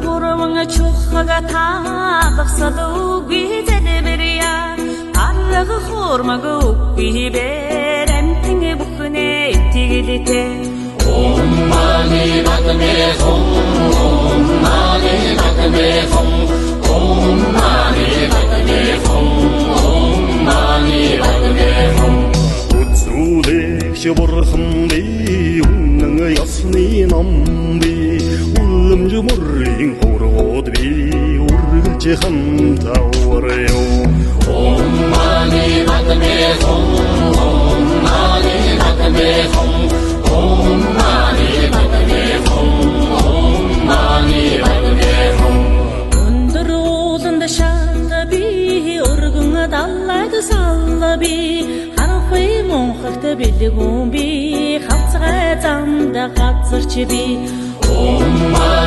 Бурманга чухага таалгсалу гизэдебэрия Аррага хормага укбибэрэм бүхнэ итгэлтэй Om mani padme hum Om mani padme hum Om mani padme hum Om mani padme hum Үзүүлэгч бурхан би үнэн ясны ном би Улмж мөрийн хоргод би үргэлж хамтаварё Om mani padme hum Om mani padme hum Om mani padme hum Om mani padme hum Өндөр ууланд шаалга би өргөн даллайд салла би Харахуй монхогт бэлгүүн би Хавцгай замда газарч би Om